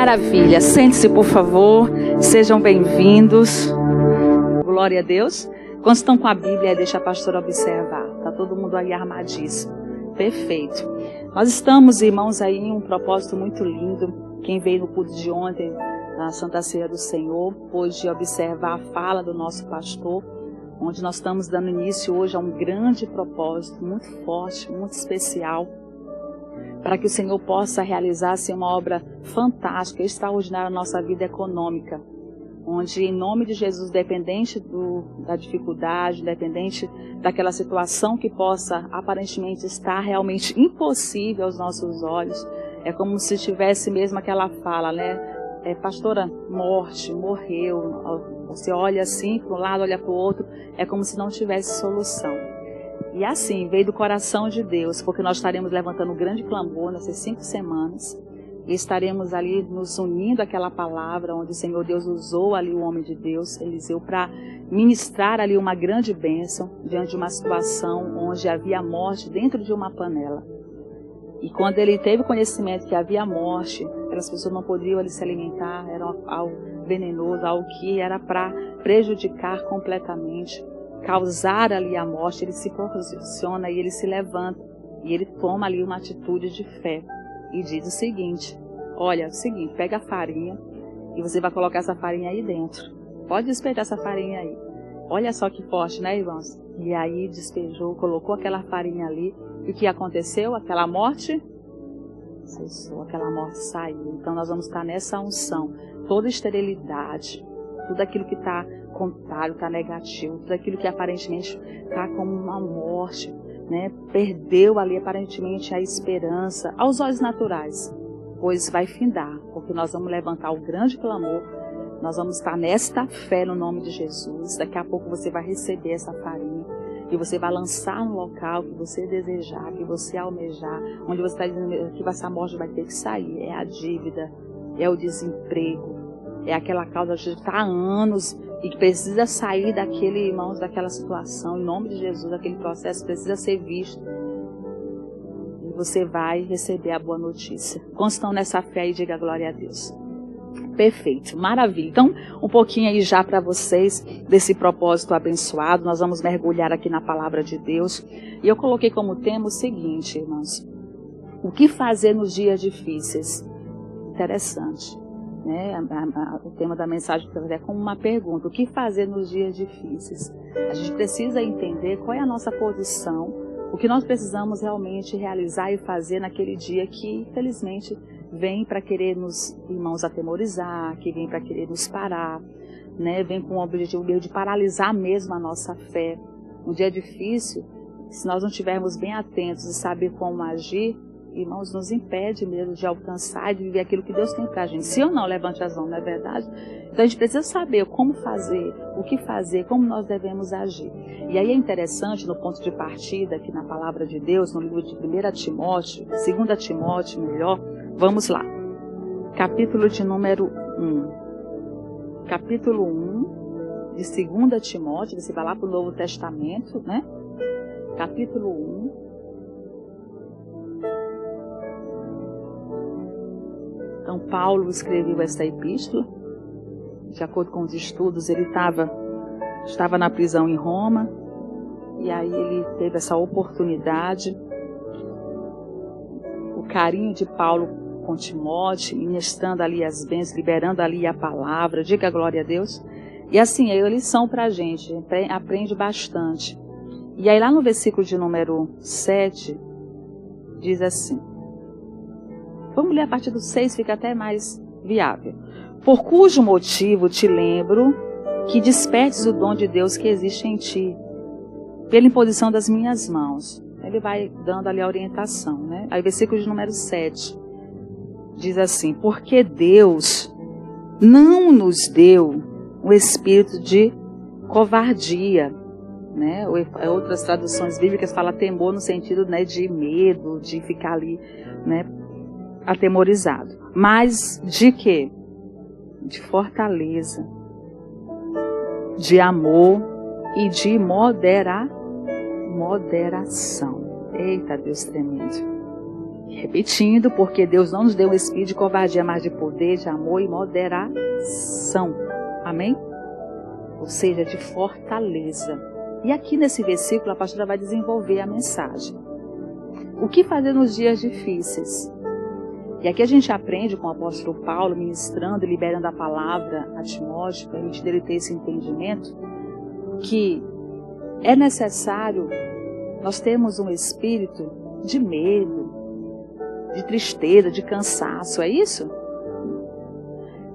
Maravilha, sente-se por favor, sejam bem-vindos. Glória a Deus. Quando estão com a Bíblia, deixa a pastora observar. Está todo mundo aí armadíssimo. Perfeito. Nós estamos, irmãos, aí em um propósito muito lindo. Quem veio no culto de ontem, na Santa Ceia do Senhor, pôde observar a fala do nosso pastor, onde nós estamos dando início hoje a um grande propósito, muito forte, muito especial, para que o Senhor possa realizar assim, uma obra fantástica, extraordinária na nossa vida econômica, onde em nome de Jesus, independente da dificuldade, independente daquela situação que possa aparentemente estar realmente impossível aos nossos olhos, é como se tivesse mesmo aquela fala, né? Pastora, morte, morreu, você olha assim para um lado, olha para o outro, é como se não tivesse solução. E assim, veio do coração de Deus, porque nós estaremos levantando um grande clamor nessas 5 semanas, e estaremos ali nos unindo àquela palavra, onde o Senhor Deus usou ali o homem de Deus, Eliseu, para ministrar ali uma grande bênção, diante de uma situação onde havia morte dentro de uma panela. E quando ele teve conhecimento que havia morte, aquelas pessoas não poderiam ali se alimentar, era algo venenoso, algo que era para prejudicar completamente, causar ali a morte, ele se posiciona e ele se levanta, e ele toma ali uma atitude de fé, e diz o seguinte, olha, é o seguinte, pega a farinha, e você vai colocar essa farinha aí dentro, pode despejar essa farinha aí, olha só que forte, né, irmãos? E aí despejou, colocou aquela farinha ali, e o que aconteceu? Aquela morte cessou, aquela morte saiu. Então nós vamos estar nessa unção, toda esterilidade, tudo aquilo que está contrário, está negativo, tudo aquilo que aparentemente está como uma morte, né? Perdeu ali aparentemente a esperança aos olhos naturais, pois vai findar, porque nós vamos levantar o grande clamor, nós vamos estar nesta fé no nome de Jesus. Daqui a pouco você vai receber essa farinha e você vai lançar no local que você desejar, que você almejar, onde você está dizendo que essa morte vai ter que sair. É a dívida, é o desemprego, é aquela causa que está há anos e que precisa sair daquele, irmãos, daquela situação. Em nome de Jesus, aquele processo precisa ser visto. E você vai receber a boa notícia. Quantos estão nessa fé aí, diga glória a Deus. Perfeito, maravilha. Então, um pouquinho aí já para vocês desse propósito abençoado. Nós vamos mergulhar aqui na palavra de Deus. E eu coloquei como tema o seguinte, irmãos. O que fazer nos dias difíceis? Interessante, né? O tema da mensagem é como uma pergunta. O que fazer nos dias difíceis? A gente precisa entender qual é a nossa posição, o que nós precisamos realmente realizar e fazer naquele dia que, infelizmente, vem para querer nos, irmãos, atemorizar, que vem para querer nos parar, né? Vem com o objetivo de paralisar mesmo a nossa fé. Um dia difícil, se nós não estivermos bem atentos e saber como agir, irmãos, nos impede mesmo de alcançar e de viver aquilo que Deus tem para a gente. Se ou não, levante as mãos, não é verdade? Então a gente precisa saber como fazer, o que fazer, como nós devemos agir. E aí é interessante, no ponto de partida, aqui na palavra de Deus, no livro de 1 Timóteo, 2 Timóteo, melhor, vamos lá. Capítulo de número 1. Capítulo 1 de 2 Timóteo, você vai lá para o Novo Testamento, né? Capítulo 1. Então, Paulo escreveu esta epístola. De acordo com os estudos, ele estava na prisão em Roma. E aí ele teve essa oportunidade. O carinho de Paulo com Timóteo, ministrando ali as bênçãos, liberando ali a palavra. Diga glória a Deus. E assim, é uma lição para a gente. Aprende bastante. E aí lá no versículo de número 7, diz assim. Vamos ler a partir do 6, fica até mais viável. Por cujo motivo te lembro que despertes o dom de Deus que existe em ti, pela imposição das minhas mãos. Ele vai dando ali a orientação, né? Aí versículo de número 7 diz assim, porque Deus não nos deu um espírito de covardia, né? Outras traduções bíblicas falam temor no sentido, né, de medo, de ficar ali, né, atemorizado. Mas de quê? De fortaleza, de amor e de moderação. Eita, Deus tremendo. Repetindo, porque Deus não nos deu um espírito de covardia, mas de poder, de amor e moderação. Amém? Ou seja, de fortaleza. E aqui nesse versículo a pastora vai desenvolver a mensagem. O que fazer nos dias difíceis? E aqui a gente aprende com o apóstolo Paulo, ministrando e liberando a palavra a Timóteo, permitindo ele ter esse entendimento, que é necessário nós termos um espírito de medo, de tristeza, de cansaço, é isso?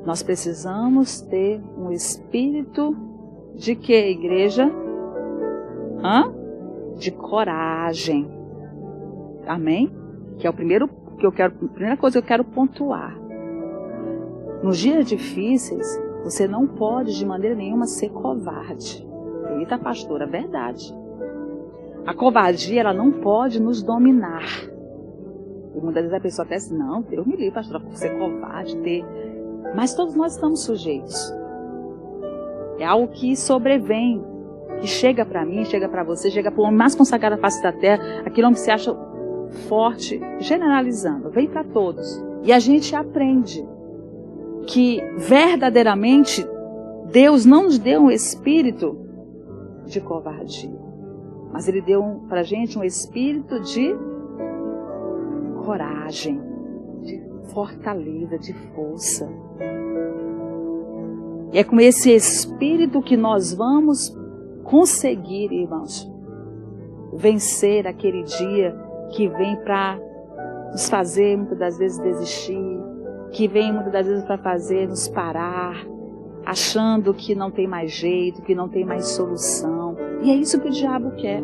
Nós precisamos ter um espírito de quê, igreja? De coragem. Amém? Que é a primeira coisa que eu quero pontuar. Nos dias difíceis, você não pode de maneira nenhuma ser covarde. Eita, pastora, é verdade. A covardia, ela não pode nos dominar. E muitas vezes a pessoa até diz, não, Deus me livre, pastora, por ser covarde, Mas todos nós estamos sujeitos. É algo que sobrevém, que chega para mim, chega para você, chega para o homem mais consagrado da face da terra, aquele homem que se acha forte, generalizando, vem para todos. E a gente aprende que verdadeiramente Deus não nos deu um espírito de covardia, mas Ele deu para a gente um espírito de coragem, de fortaleza, de força. E é com esse espírito que nós vamos conseguir, irmãos, vencer aquele dia que vem para nos fazer muitas das vezes desistir, que vem muitas das vezes para fazer nos parar, achando que não tem mais jeito, que não tem mais solução. E é isso que o diabo quer.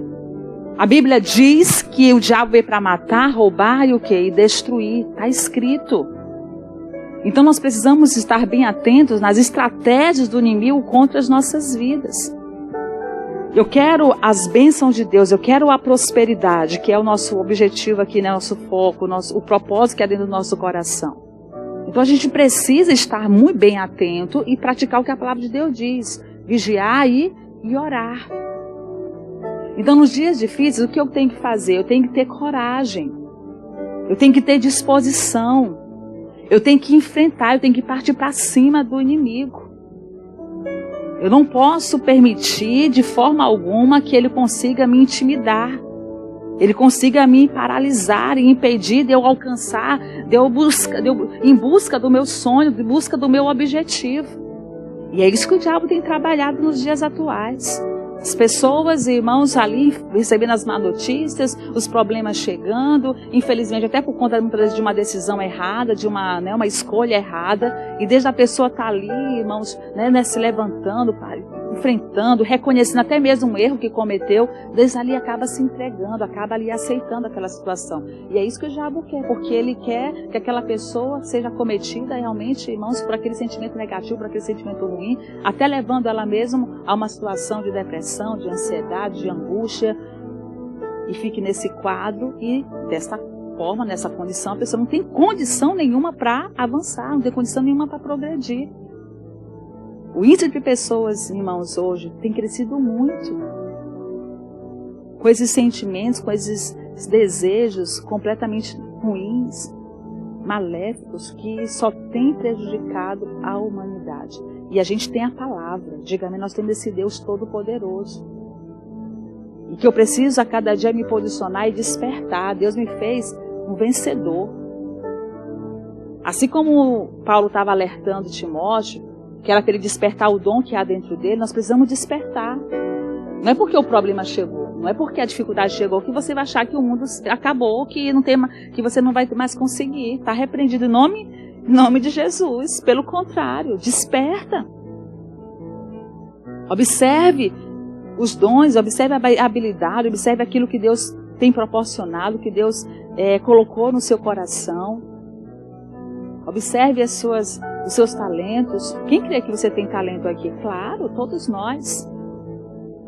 A Bíblia diz que o diabo veio para matar, roubar e o quê? E destruir. Está escrito. Então nós precisamos estar bem atentos nas estratégias do inimigo contra as nossas vidas. Eu quero as bênçãos de Deus, eu quero a prosperidade, que é o nosso objetivo aqui, né? Nosso foco, o propósito que é dentro do nosso coração. Então a gente precisa estar muito bem atento e praticar o que a palavra de Deus diz. Vigiar e orar. Então nos dias difíceis, o que eu tenho que fazer? Eu tenho que ter coragem. Eu tenho que ter disposição. Eu tenho que enfrentar, eu tenho que partir para cima do inimigo. Eu não posso permitir de forma alguma que ele consiga me intimidar. Ele consiga me paralisar e impedir de eu alcançar, em busca do meu sonho, em busca do meu objetivo. E é isso que o diabo tem trabalhado nos dias atuais. As pessoas, irmãos, ali recebendo as má notícias, os problemas chegando, infelizmente até por conta muitas vezes de uma decisão errada, de uma escolha errada, e desde a pessoa estar ali, irmãos, se levantando, enfrentando, reconhecendo até mesmo um erro que cometeu, desde ali acaba se entregando, acaba ali aceitando aquela situação. E é isso que o diabo quer, porque ele quer que aquela pessoa seja cometida realmente, irmãos, por aquele sentimento negativo, por aquele sentimento ruim, até levando ela mesma a uma situação de depressão, de ansiedade, de angústia, e fique nesse quadro e dessa forma, nessa condição, a pessoa não tem condição nenhuma para avançar, não tem condição nenhuma para progredir. O índice de pessoas, irmãos, hoje tem crescido muito, com esses sentimentos, com esses desejos completamente ruins, maléficos, que só tem prejudicado a humanidade. E a gente tem a palavra, diga-me, nós temos esse Deus Todo-Poderoso. E que eu preciso a cada dia me posicionar e despertar. Deus me fez um vencedor. Assim como Paulo estava alertando Timóteo, que era para ele despertar o dom que há dentro dele, nós precisamos despertar. Não é porque o problema chegou, não é porque a dificuldade chegou que você vai achar que o mundo acabou, que você não vai mais conseguir. Está repreendido em nome de Jesus. Pelo contrário, desperta. Observe os dons, observe a habilidade, observe aquilo que Deus tem proporcionado, que Deus colocou no seu coração. Observe os seus talentos. Quem crê que você tem talento aqui? Claro, todos nós.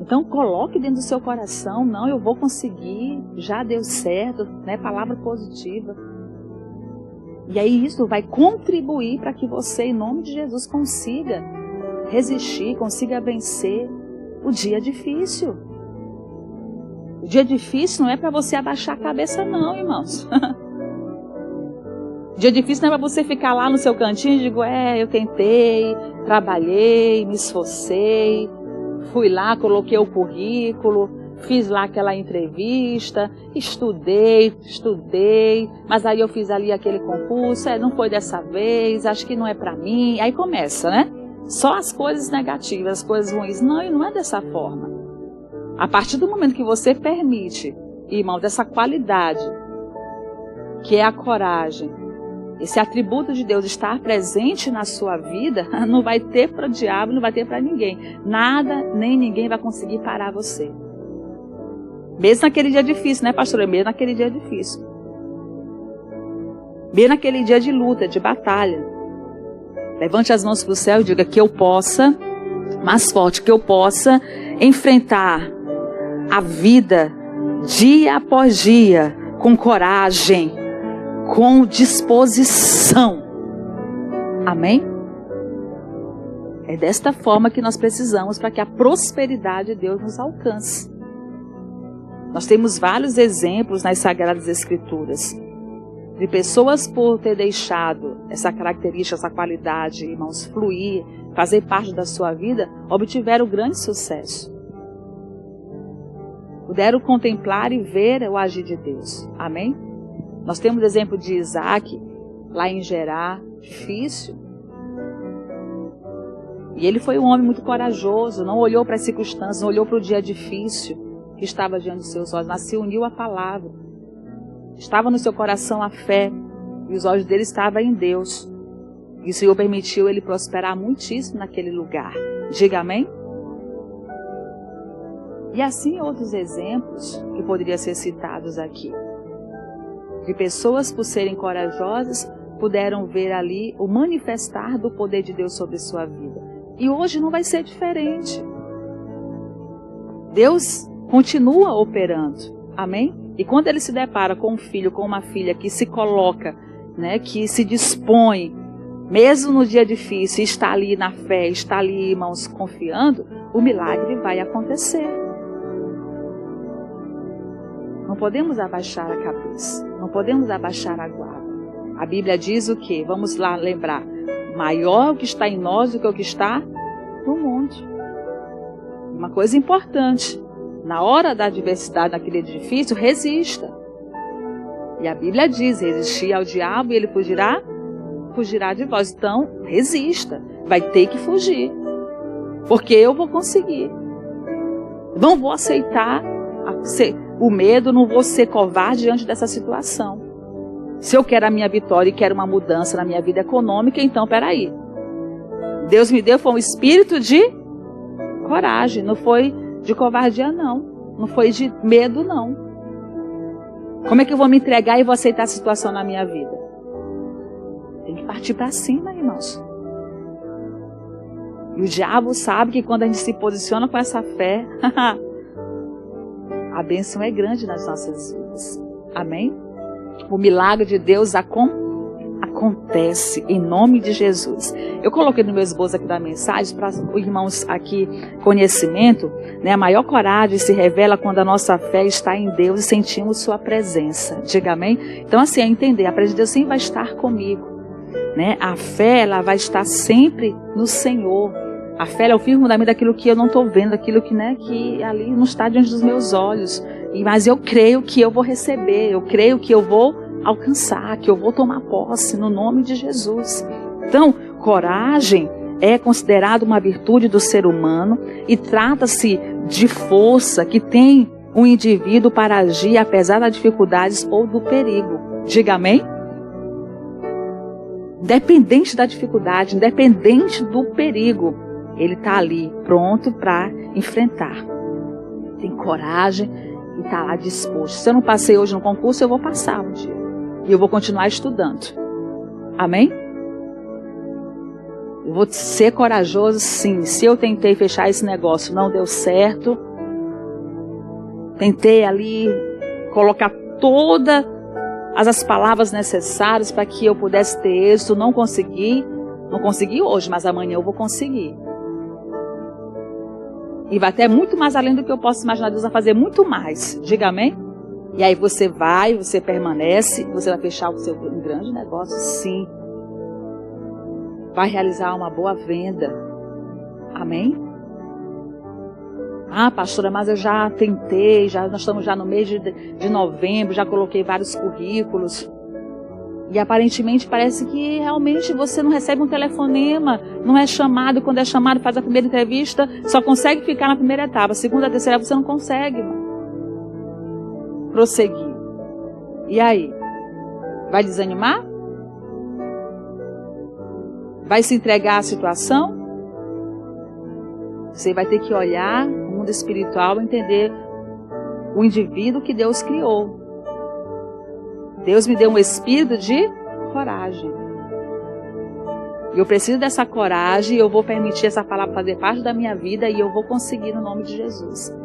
Então coloque dentro do seu coração, não, eu vou conseguir, já deu certo, né? Palavra positiva. E aí isso vai contribuir para que você, em nome de Jesus, consiga resistir, consiga vencer o dia difícil. O dia difícil não é para você abaixar a cabeça não, irmãos. Dia difícil não é para você ficar lá no seu cantinho e digo, eu tentei, trabalhei, me esforcei, fui lá, coloquei o currículo, fiz lá aquela entrevista, estudei, mas aí eu fiz ali aquele concurso, não foi dessa vez, acho que não é para mim. Aí começa, né? Só as coisas negativas, as coisas ruins. Não, e não é dessa forma. A partir do momento que você permite, irmãos, essa qualidade, que é a coragem, esse atributo de Deus estar presente na sua vida, não vai ter para o diabo, não vai ter para ninguém. Nada, nem ninguém vai conseguir parar você. Mesmo naquele dia difícil, né, pastora? Mesmo naquele dia difícil. Mesmo naquele dia de luta, de batalha. Levante as mãos para o céu e diga que eu possa, mais forte, que eu possa enfrentar a vida dia após dia com coragem, com disposição. Amém? É desta forma que nós precisamos para que a prosperidade de Deus nos alcance. Nós temos vários exemplos nas Sagradas Escrituras de pessoas, por ter deixado essa característica, essa qualidade, irmãos, fluir, fazer parte da sua vida, obtiveram grande sucesso. Puderam contemplar e ver o agir de Deus. Amém? Nós temos o exemplo de Isaac, lá em Gerar, difícil. E ele foi um homem muito corajoso, não olhou para as circunstâncias, não olhou para o dia difícil que estava diante dos seus olhos, mas se uniu à palavra. Estava no seu coração a fé, e os olhos dele estavam em Deus. E o Senhor permitiu ele prosperar muitíssimo naquele lugar. Diga amém? E assim outros exemplos que poderiam ser citados aqui. De pessoas, por serem corajosas, puderam ver ali o manifestar do poder de Deus sobre sua vida. E hoje não vai ser diferente. Deus continua operando. Amém? E quando ele se depara com um filho, com uma filha que se coloca, né, que se dispõe, mesmo no dia difícil, está ali na fé, está ali, irmãos, confiando, o milagre vai acontecer. Não podemos abaixar a cabeça, não podemos abaixar a guarda. A Bíblia diz o quê? Vamos lá lembrar. Maior o que está em nós do que o que está no mundo. Uma coisa importante. Na hora da adversidade, naquele dia difícil, resista. E a Bíblia diz, resistir ao diabo e ele fugirá de vós. Então, resista. Vai ter que fugir. Porque eu vou conseguir. Não vou aceitar o medo, não vou ser covarde diante dessa situação. Se eu quero a minha vitória e quero uma mudança na minha vida econômica, então, peraí. Deus me deu foi um espírito de coragem, não foi de covardia, não. Não foi de medo, não. Como é que eu vou me entregar e vou aceitar a situação na minha vida? Tem que partir para cima, irmãos. E o diabo sabe que quando a gente se posiciona com essa fé, a bênção é grande nas nossas vidas. Amém? O milagre de Deus acontece em nome de Jesus. Eu coloquei no meu esboço aqui da mensagem para os irmãos aqui conhecimento, né? A maior coragem se revela quando a nossa fé está em Deus e sentimos sua presença. Diga amém? Então assim, é entender, a presença de Deus sempre vai estar comigo, né? A fé, ela vai estar sempre no Senhor. A fé é o firme fundamento daquilo que eu não estou vendo, daquilo que, né, que ali não está diante dos meus olhos. Mas eu creio que eu vou receber, eu creio que eu vou alcançar, que eu vou tomar posse no nome de Jesus. Então, coragem é considerada uma virtude do ser humano e trata-se de força que tem um indivíduo para agir apesar das dificuldades ou do perigo. Diga amém? Independente da dificuldade, independente do perigo, ele está ali pronto para enfrentar. Tem coragem e está lá disposto. Se eu não passei hoje no concurso, eu vou passar um dia. E eu vou continuar estudando. Amém? Eu vou ser corajoso, sim. Se eu tentei fechar esse negócio, não deu certo. Tentei ali colocar todas as palavras necessárias para que eu pudesse ter êxito. Não consegui. Não consegui hoje, mas amanhã eu vou conseguir. E vai até muito mais além do que eu posso imaginar. Deus vai fazer muito mais. Diga amém? E aí você permanece, você vai fechar o seu grande negócio, sim. Vai realizar uma boa venda. Amém? Ah, pastora, mas eu já tentei, nós estamos já no mês de novembro, já coloquei vários currículos. E aparentemente parece que realmente você não recebe um telefonema, não é chamado, quando é chamado faz a primeira entrevista, só consegue ficar na primeira etapa, a segunda, a terceira você não consegue prosseguir. E aí? Vai desanimar? Vai se entregar à situação? Você vai ter que olhar o mundo espiritual e entender o indivíduo que Deus criou. Deus me deu um espírito de coragem. E eu preciso dessa coragem, eu vou permitir essa palavra fazer parte da minha vida e eu vou conseguir no nome de Jesus.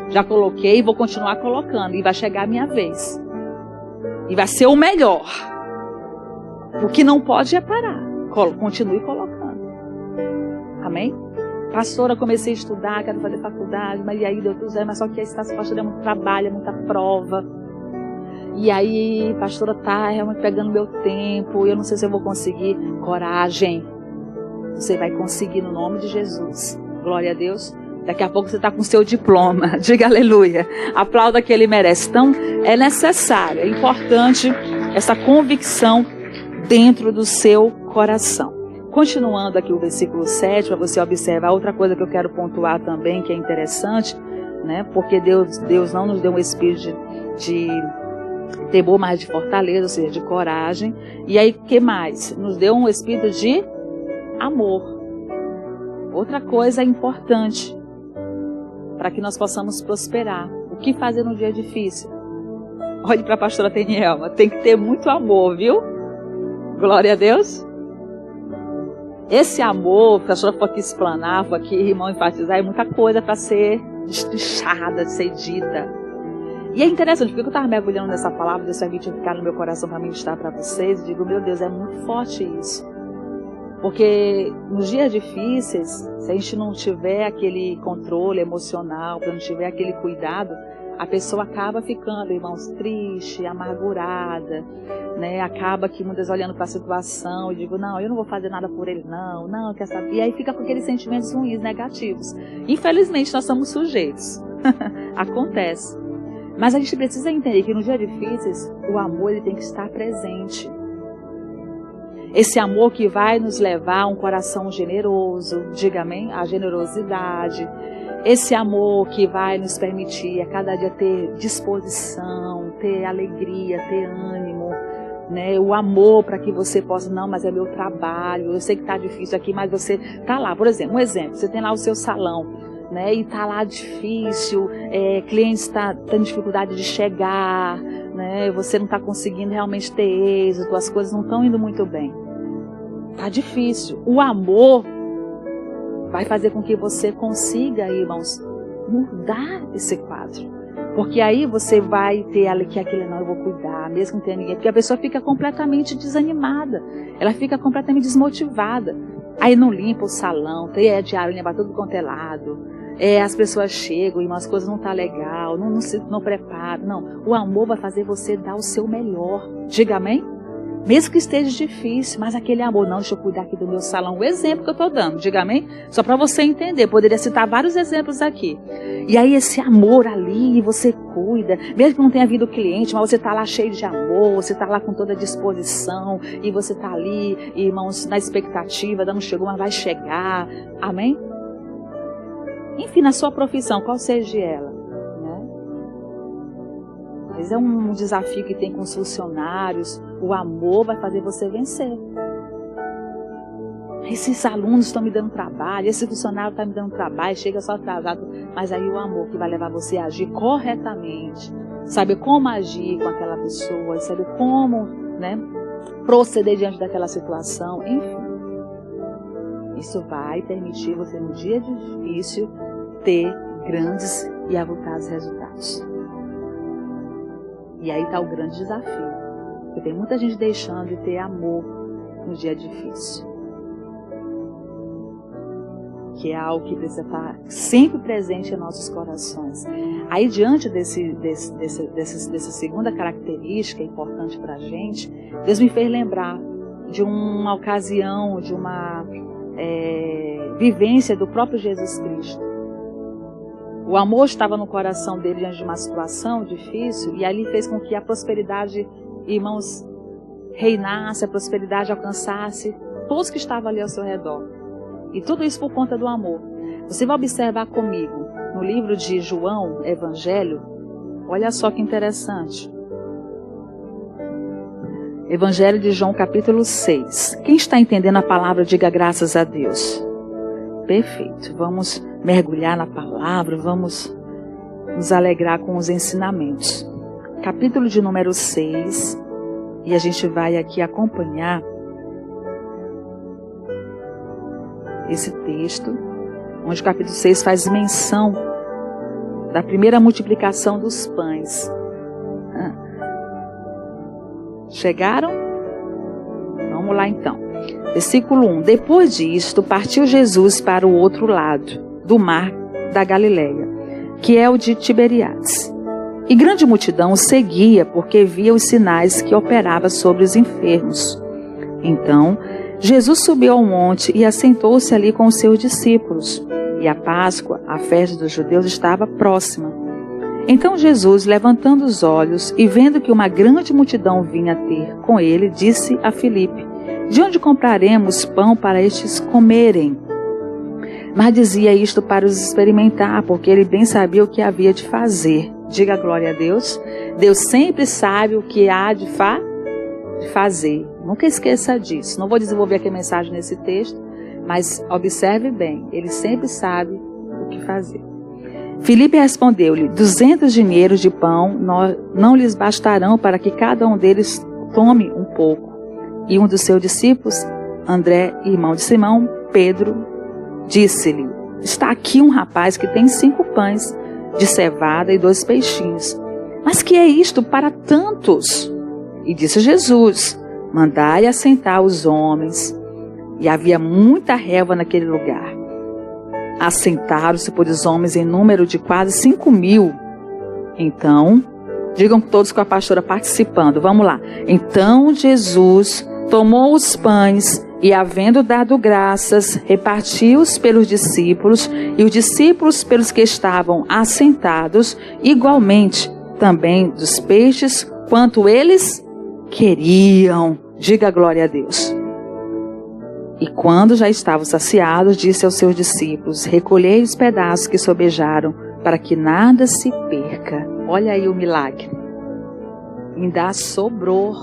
Já coloquei e vou continuar colocando. E vai chegar a minha vez. E vai ser o melhor. O que não pode é parar. Continue colocando. Amém? Pastora, comecei a estudar, quero fazer faculdade, mas e aí deu tudo certo, mas só que aí pastora, é muito trabalho, é muita prova. E aí, pastora, tá realmente pegando meu tempo, eu não sei se eu vou conseguir. Coragem. Você vai conseguir no nome de Jesus. Glória a Deus. Daqui a pouco você está com o seu diploma. Diga aleluia. Aplauda que ele merece. Então, é necessário, é importante essa convicção dentro do seu coração. Continuando aqui o versículo 7, para você observar outra coisa que eu quero pontuar também, que é interessante, né? Porque Deus não nos deu um espírito de temor, mas de fortaleza, ou seja, de coragem. E aí, o que mais? Nos deu um espírito de amor. Outra coisa importante para que nós possamos prosperar. O que fazer no dia difícil? Olhe para a pastora Tenielma, tem que ter muito amor, viu? Glória a Deus. Esse amor, a pastora for aqui explanar, for aqui, irmão, enfatizar, é muita coisa para ser destrinchada, de ser dita. E é interessante, porque eu estava mergulhando nessa palavra, Deus permitiu ficar no meu coração para ministrar para vocês, e digo, meu Deus, é muito forte isso. Porque nos dias difíceis, se a gente não tiver aquele controle emocional, se não tiver aquele cuidado, a pessoa acaba ficando, irmãos, triste, amargurada, né? Acaba que muitas vezes olhando para a situação e digo, não, eu não vou fazer nada por ele, não, quer saber? E aí fica com aqueles sentimentos ruins, negativos. Infelizmente, nós somos sujeitos. Acontece. Mas a gente precisa entender que nos dias difíceis, o amor ele tem que estar presente. Esse amor que vai nos levar a um coração generoso, diga amém, a generosidade. Esse amor que vai nos permitir a cada dia ter disposição, ter alegria, ter ânimo, né? O amor para que você possa, não, mas é meu trabalho, eu sei que está difícil aqui, mas você está lá. Por exemplo, um exemplo, você tem lá o seu salão, né? E está lá difícil, clientes estão tendo dificuldade de chegar, né? Você não está conseguindo realmente ter êxito, as coisas não estão indo muito bem. Está difícil. O amor vai fazer com que você consiga, irmãos, mudar esse quadro. Porque aí você vai ter aquele, não, eu vou cuidar, mesmo que não tenha ninguém. Porque a pessoa fica completamente desanimada. Ela fica completamente desmotivada. Aí não limpa o salão, tem diário, limpa tudo quanto é lado. As pessoas chegam e as coisas não estão legal, não preparam. Não, o amor vai fazer você dar o seu melhor. Diga amém? Mesmo que esteja difícil, mas aquele amor, não, deixa eu cuidar aqui do meu salão. O exemplo que eu estou dando, diga amém? Só para você entender, poderia citar vários exemplos aqui. E aí esse amor ali, você cuida, mesmo que não tenha havido cliente, mas você está lá cheio de amor, você está lá com toda a disposição, e você está ali, irmãos, na expectativa, não chegou, mas vai chegar. Amém? Enfim, na sua profissão, qual seja ela? Mas é um desafio que tem com os funcionários. O amor vai fazer você vencer. Esses alunos estão me dando trabalho, esse funcionário está me dando trabalho, chega só atrasado. Mas aí o amor que vai levar você a agir corretamente. Saber como agir com aquela pessoa, saber como, né, proceder diante daquela situação. Enfim, isso vai permitir você, no dia difícil, ter grandes e avultados resultados. E aí está o grande desafio. Porque tem muita gente deixando de ter amor no dia difícil. que é algo que precisa estar sempre presente em nossos corações. Aí, diante dessa segunda característica importante para a gente, Deus me fez lembrar de uma ocasião, de uma vivência do próprio Jesus Cristo. O amor estava no coração dele diante de uma situação difícil, e ali fez com que a prosperidade, irmãos, reinasse, a prosperidade alcançasse todos que estavam ali ao seu redor. E tudo isso por conta do amor. Você vai observar comigo, no livro de João, Evangelho, olha só que interessante. Evangelho de João, capítulo 6. Quem está entendendo a palavra, diga graças a Deus. Perfeito. Vamos mergulhar na palavra, vamos nos alegrar com os ensinamentos. Capítulo de número 6. E a gente vai aqui acompanhar esse texto, onde o capítulo 6 faz menção da primeira multiplicação dos pães. Chegaram? Vamos lá então. Versículo 1. Depois disto, partiu Jesus para o outro lado do mar da Galileia, que é o de Tiberíades. E grande multidão o seguia, porque via os sinais que operava sobre os enfermos. Então, Jesus subiu ao monte e assentou-se ali com os seus discípulos. E a Páscoa, a festa dos judeus, estava próxima. Então Jesus, levantando os olhos e vendo que uma grande multidão vinha ter com ele, disse a Filipe: de onde compraremos pão para estes comerem? Mas dizia isto para os experimentar, porque ele bem sabia o que havia de fazer. Diga glória a Deus. Deus sempre sabe o que há de fazer. Nunca esqueça disso. Não vou desenvolver aqui a mensagem nesse texto, mas observe bem. Ele sempre sabe o que fazer. Filipe respondeu-lhe: 200 dinheiros de pão não lhes bastarão para que cada um deles tome um pouco. E um dos seus discípulos, André, irmão de Simão, Pedro, disse-lhe: está aqui um rapaz que tem 5 pães de cevada e 2 peixinhos. Mas que é isto para tantos? E disse Jesus: mandai assentar os homens. E havia muita relva naquele lugar. Assentaram-se, pois, os homens em número de quase 5.000. Então, digam todos com a pastora participando, vamos lá. Então Jesus tomou os pães e, havendo dado graças, repartiu-os pelos discípulos, e os discípulos pelos que estavam assentados, igualmente também dos peixes, quanto eles queriam. Diga glória a Deus. E quando já estavam saciados, disse aos seus discípulos: recolhei os pedaços que sobejaram, para que nada se perca. Olha aí o milagre. Ainda sobrou.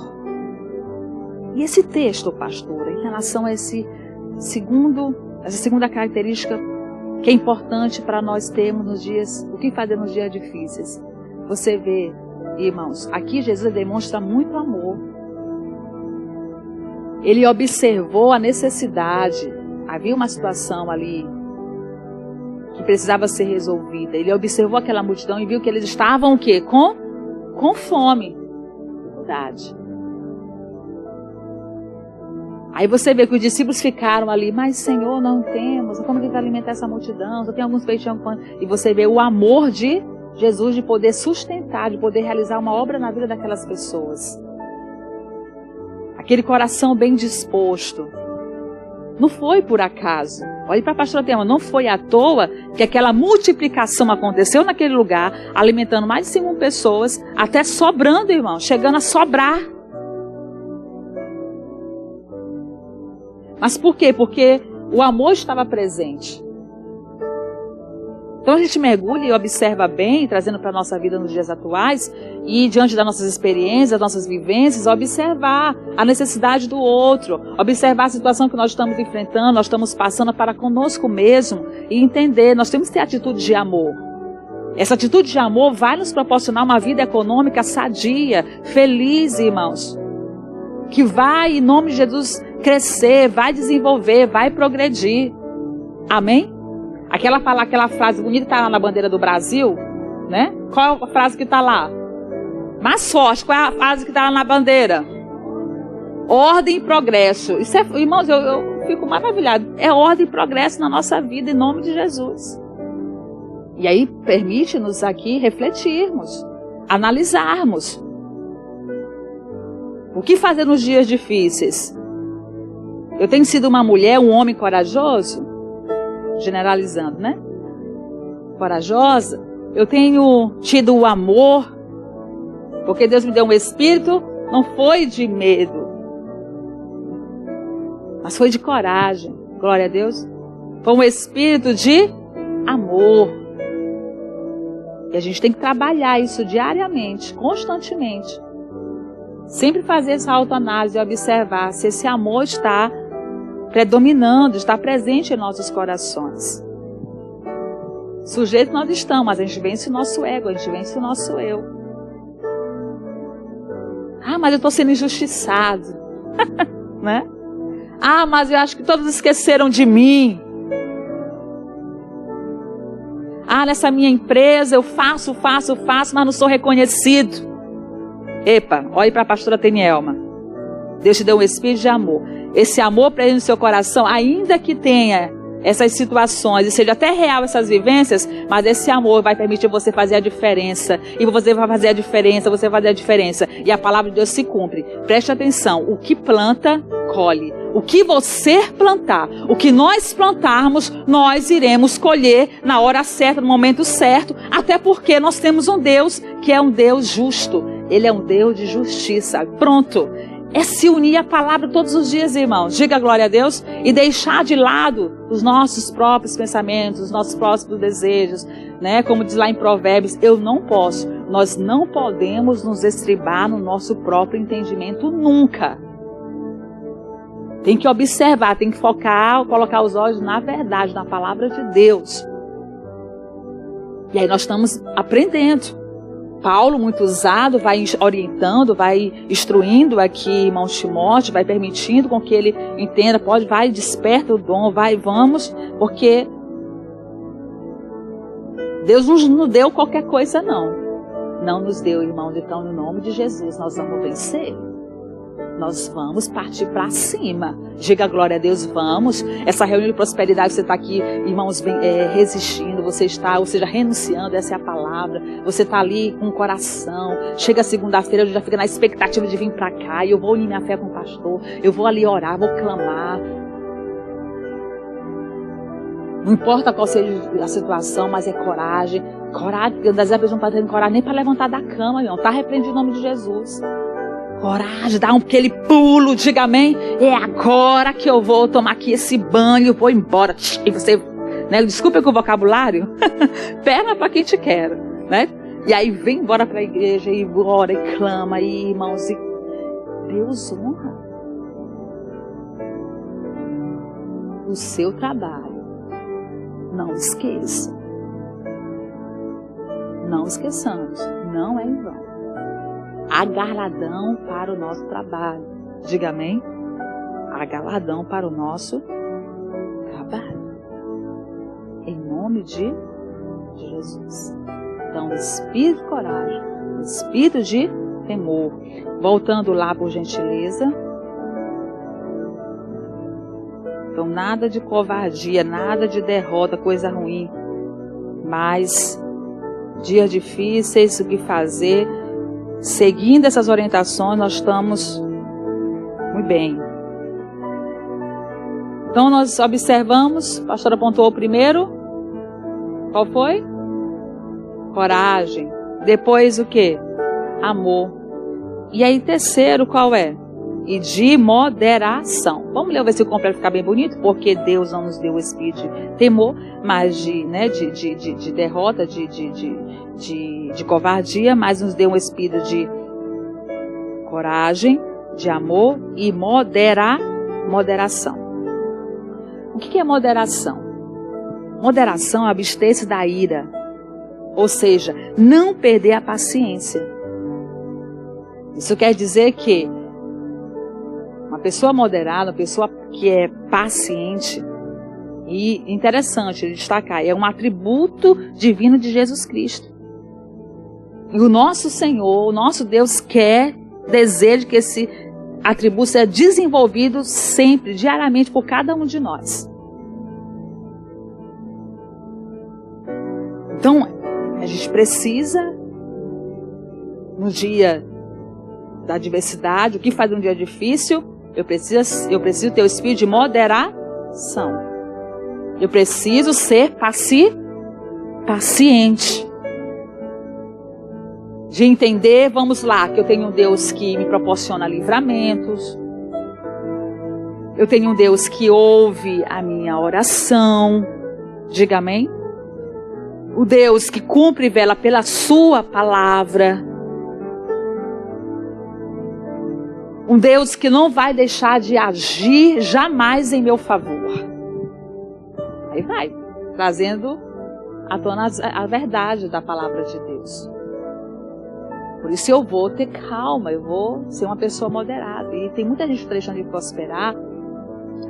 E esse texto, pastora, em relação a essa segunda característica que é importante para nós termos nos dias, o que fazer nos dias difíceis. Você vê, irmãos, aqui Jesus demonstra muito amor. Ele observou a necessidade. Havia uma situação ali que precisava ser resolvida. Ele observou aquela multidão e viu que eles estavam o quê? Com fome. Verdade. Aí você vê que os discípulos ficaram ali: mas Senhor, não temos, como que vai alimentar essa multidão? Só tem alguns peixinhos. E você vê o amor de Jesus de poder sustentar, de poder realizar uma obra na vida daquelas pessoas. Aquele coração bem disposto. Não foi por acaso. Olhe para a pastora Tema, não foi à toa que aquela multiplicação aconteceu naquele lugar, alimentando mais de 5 pessoas, até sobrando, irmão, chegando a sobrar. Mas por quê? Porque o amor estava presente. Então a gente mergulha e observa bem, trazendo para a nossa vida nos dias atuais, e diante das nossas experiências, das nossas vivências, observar a necessidade do outro, observar a situação que nós estamos enfrentando, nós estamos passando para conosco mesmo, e entender, nós temos que ter atitude de amor. Essa atitude de amor vai nos proporcionar uma vida econômica sadia, feliz, irmãos, que vai, em nome de Jesus, crescer, vai desenvolver, vai progredir. Amém? Aquela frase bonita que está lá na bandeira do Brasil, né? Qual é a frase que está lá? Mais forte, qual é a frase que está lá na bandeira? Ordem e progresso. Isso é, irmãos, eu fico maravilhado. É ordem e progresso na nossa vida, em nome de Jesus. E aí permite-nos aqui refletirmos, analisarmos. O que fazer nos dias difíceis? Eu tenho sido uma mulher, um homem corajoso? Generalizando, né? Corajosa. Eu tenho tido o amor, porque Deus me deu um espírito, não foi de medo, mas foi de coragem. Glória a Deus. Foi um espírito de amor. E a gente tem que trabalhar isso diariamente, constantemente. Sempre fazer essa autoanálise e observar se esse amor está predominando, está presente em nossos corações. Sujeito nós estamos, mas a gente vence o nosso ego, a gente vence o nosso eu. Ah, mas eu estou sendo injustiçado. Né? Ah, mas eu acho que todos esqueceram de mim. Ah, nessa minha empresa eu faço, mas não sou reconhecido. Epa, olhe para a pastora Tenielma. Deus te deu um espírito de amor. Esse amor presente no seu coração, ainda que tenha essas situações, e seja até real essas vivências, mas esse amor vai permitir você fazer a diferença. E você vai fazer a diferença, você vai fazer a diferença. E a palavra de Deus se cumpre. Preste atenção, o que planta, colhe. O que você plantar, o que nós plantarmos, nós iremos colher na hora certa, no momento certo, até porque nós temos um Deus que é um Deus justo. Ele é um Deus de justiça. Pronto. É se unir à palavra todos os dias, irmãos. Diga glória a Deus. E deixar de lado os nossos próprios pensamentos, os nossos próprios desejos. Né? Como diz lá em Provérbios, eu não posso. Nós não podemos nos estribar no nosso próprio entendimento nunca. Tem que observar, tem que focar, colocar os olhos na verdade, na palavra de Deus. E aí nós estamos aprendendo. Paulo, muito usado, vai orientando, vai instruindo aqui irmão Timóteo, vai permitindo com que ele entenda, vai, desperta o dom, vamos, porque Deus não nos deu qualquer coisa, não. Não nos deu, irmão, então no nome de Jesus nós vamos vencer. Nós vamos partir para cima. Diga glória a Deus, vamos. Essa reunião de prosperidade, você está aqui, irmãos, resistindo, você está, ou seja, renunciando, essa é a palavra. Você está ali com o coração. Chega segunda-feira, já fica na expectativa de vir para cá, e eu vou unir minha fé com o pastor, eu vou ali orar, vou clamar. Não importa qual seja a situação, mas é coragem. Coragem, porque às vezes a pessoa não está tendo coragem nem para levantar da cama, irmão. Está repreendido em nome de Jesus. Coragem, dá aquele pulo, diga amém. É agora que eu vou tomar aqui esse banho, vou embora. E você, né, desculpa com o vocabulário, perna para quem te quer, né? E aí vem embora para a igreja e ora e clama, e irmãos, e Deus honra o seu trabalho. Não esqueça. Não esqueçamos, não é em vão. Há galardão para o nosso trabalho. Diga amém. Há galardão para o nosso trabalho. Em nome de Jesus. Então, espírito de coragem, espírito de temor. Voltando lá, por gentileza. Então, nada de covardia, nada de derrota, coisa ruim. Mas, dias difíceis, o que fazer? Seguindo essas orientações, nós estamos muito bem. Então, nós observamos, a pastora apontou o primeiro. Qual foi? Coragem. Depois o quê? Amor. E aí, terceiro, qual é? E de moderação. Vamos ler o versículo completo para ficar bem bonito? Porque Deus não nos deu o espírito de temor, mas de derrota, de covardia, mas nos deu um espírito de coragem, de amor e moderação. O que é moderação? Moderação é abster-se da ira, ou seja, não perder a paciência. Isso quer dizer que uma pessoa moderada, uma pessoa que é paciente, e interessante destacar, é um atributo divino de Jesus Cristo. E o nosso Senhor, o nosso Deus deseja que atributo é desenvolvido sempre, diariamente, por cada um de nós. Então, a gente precisa, no dia da adversidade, o que faz um dia difícil, eu preciso ter o espírito de moderação. Eu preciso ser paciente. De entender, vamos lá, que eu tenho um Deus que me proporciona livramentos. Eu tenho um Deus que ouve a minha oração. Diga amém. O Deus que cumpre e vela pela sua palavra. Um Deus que não vai deixar de agir jamais em meu favor. Aí vai, trazendo à tona a verdade da palavra de Deus. Por isso eu vou ter calma, eu vou ser uma pessoa moderada. E tem muita gente deixando de prosperar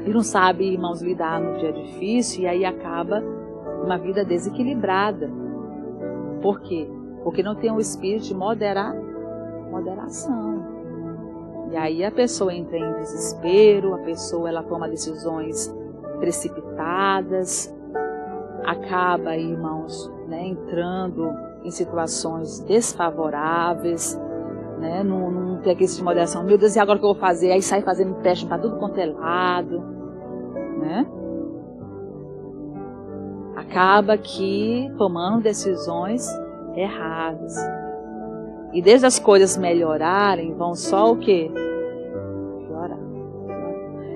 e não sabe, irmãos, lidar no dia difícil, e aí acaba uma vida desequilibrada. Por quê? Porque não tem um espírito de moderação. E aí a pessoa entra em desespero, a pessoa ela toma decisões precipitadas, acaba, irmãos, entrando em situações desfavoráveis, não tem aquele de moderação. Meu Deus, e agora o que eu vou fazer? Aí sai fazendo empréstimo para tudo quanto é lado, Acaba que tomando decisões erradas. E desde as coisas melhorarem, vão só o quê? Piorar.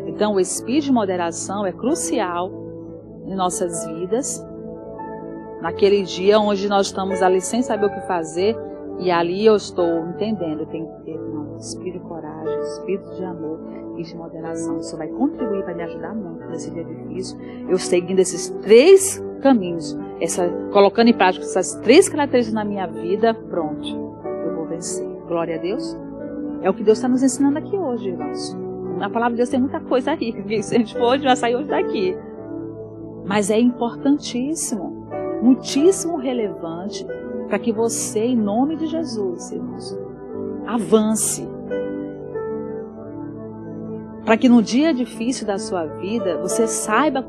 Então o espírito de moderação é crucial em nossas vidas. Naquele dia onde nós estamos ali sem saber o que fazer, e ali eu estou entendendo, eu tenho que ter espírito de coragem, espírito de amor e de moderação. Isso vai contribuir para me ajudar muito nesse dia difícil. Eu seguindo esses 3 caminhos, colocando em prática essas 3 características na minha vida, pronto, eu vou vencer. Glória a Deus. É o que Deus está nos ensinando aqui hoje, irmãos. Na palavra de Deus tem muita coisa aí, porque se a gente for hoje, vai sair hoje daqui. Mas é importantíssimo, muitíssimo relevante para que você, em nome de Jesus, irmãos, avance. Para que no dia difícil da sua vida, você saiba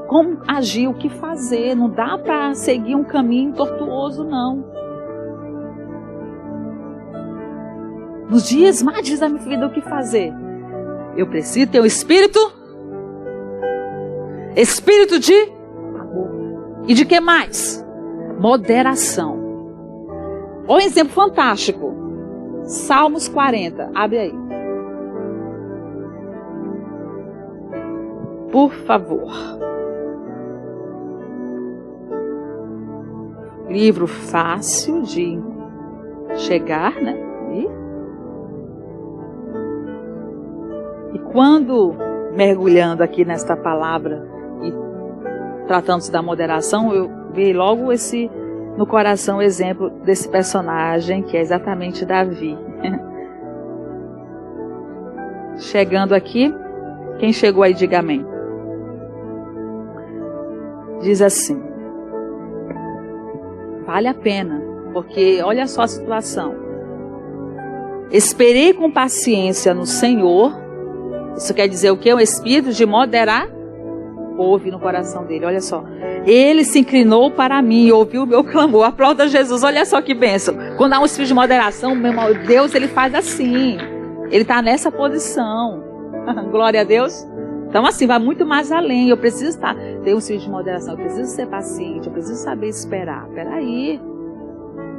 como agir, o que fazer. Não dá para seguir um caminho tortuoso, não. Nos dias mais difíceis da minha vida, o que fazer? Eu preciso ter um espírito de amor. E de que mais? Moderação. Olha um exemplo fantástico. Salmos 40. Abre aí. Por favor. Livro fácil de chegar, E quando mergulhando aqui nesta palavra e tratando-se da moderação, eu vi logo no coração o exemplo desse personagem, que é exatamente Davi. Chegando aqui, quem chegou aí, diga amém. Diz assim: vale a pena, porque olha só a situação. Esperei com paciência no Senhor. Isso quer dizer o quê? Um espírito de moderar. Houve no coração dele, olha só. Ele se inclinou para mim e ouviu o meu clamor. Aplauda Jesus, olha só que bênção. Quando há um espírito de moderação, meu irmão, Deus, ele faz assim. Ele está nessa posição. Glória a Deus. Então assim, vai muito mais além. Eu preciso ter um espírito de moderação. Eu preciso ser paciente. Eu preciso saber esperar. Peraí.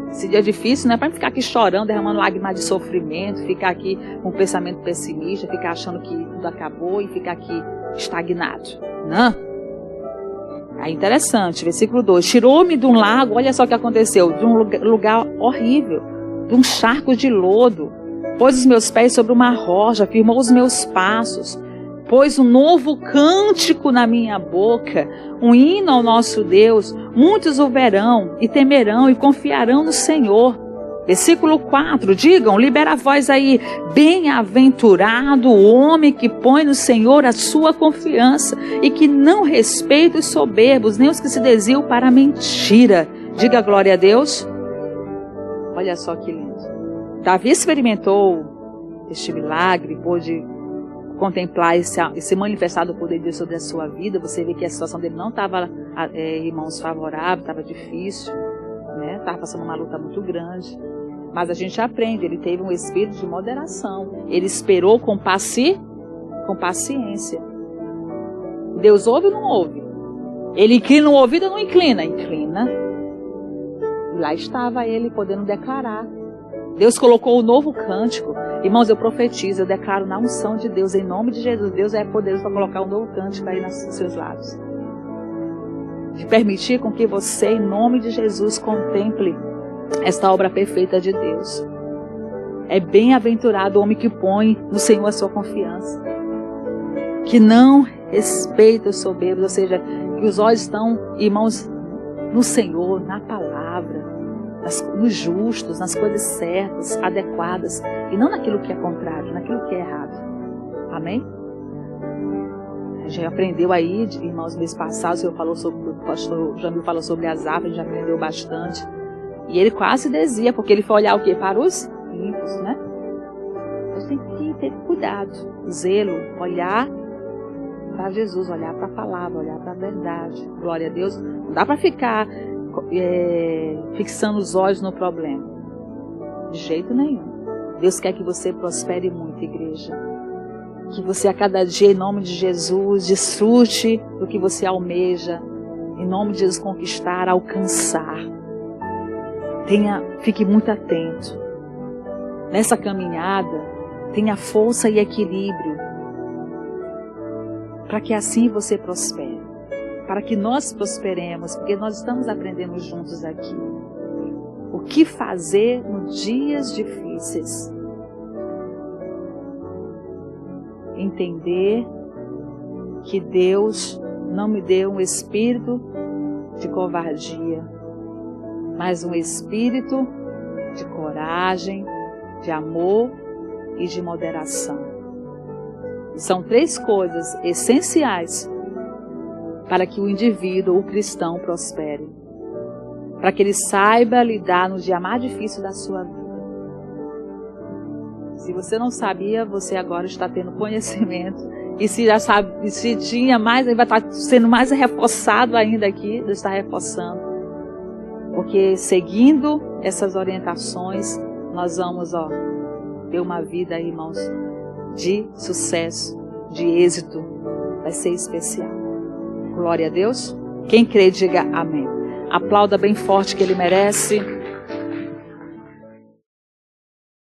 Esse dia é difícil, não é para ficar aqui chorando, derramando lágrimas de sofrimento, ficar aqui com um pensamento pessimista, ficar achando que tudo acabou e ficar aqui estagnado. Não. É interessante, versículo 2. Tirou-me de um lago, olha só o que aconteceu, de um lugar horrível, de um charco de lodo. Pôs os meus pés sobre uma rocha, firmou os meus passos. Pôs um novo cântico na minha boca, um hino ao nosso Deus. Muitos o verão e temerão e confiarão no Senhor. Versículo 4, digam, libera a voz aí. Bem-aventurado o homem que põe no Senhor a sua confiança e que não respeita os soberbos, nem os que se desviam para a mentira. Diga glória a Deus. Olha só que lindo. Davi experimentou este milagre, pôde contemplar esse manifestado poder de Deus sobre a sua vida. Você vê que a situação dele não estava, irmãos, favorável, estava difícil, né? Estava passando uma luta muito grande. Mas a gente aprende, ele teve um espírito de moderação. Ele esperou com paciência. Deus ouve ou não ouve? Ele inclina o ouvido ou não inclina? Inclina. E lá estava ele podendo declarar. Deus colocou o novo cântico. Irmãos, eu profetizo, eu declaro na unção de Deus, em nome de Jesus. Deus é poderoso para colocar um novo cântico aí nos seus lábios. De permitir com que você, em nome de Jesus, contemple esta obra perfeita de Deus. É bem-aventurado o homem que põe no Senhor a sua confiança, que não respeita os soberbos, ou seja, que os olhos estão, irmãos, no Senhor, na palavra, nos justos, nas coisas certas, adequadas, e não naquilo que é contrário, naquilo que é errado. Amém? A gente já aprendeu aí, irmãos, mês passado, o pastor Jamil falou sobre as árvores, a gente já aprendeu bastante. E ele quase dizia, porque ele foi olhar o quê? Para os ímpios, né? A gente tem que ter cuidado, zelo, olhar para Jesus, olhar para a palavra, olhar para a verdade. Glória a Deus. Não dá para ficar fixando os olhos no problema. De jeito nenhum. Deus quer que você prospere muito, igreja. Que você a cada dia, em nome de Jesus, desfrute do que você almeja. Em nome de Jesus, conquistar, alcançar. Fique muito atento. Nessa caminhada, tenha força e equilíbrio. Para que assim você prospere. Para que nós prosperemos, porque nós estamos aprendendo juntos aqui. O que fazer nos dias difíceis. Entender que Deus não me deu um espírito de covardia, mas um espírito de coragem, de amor e de moderação. São 3 coisas essenciais para que o indivíduo, o cristão, prospere. Para que ele saiba lidar no dia mais difícil da sua vida. Se você não sabia, você agora está tendo conhecimento. E se já sabe, se tinha mais, ele vai estar sendo mais reforçado ainda aqui. Deus está reforçando. Porque seguindo essas orientações, nós vamos ter uma vida, irmãos, de sucesso, de êxito. Vai ser especial. Glória a Deus. Quem crê, diga amém. Aplauda bem forte que Ele merece.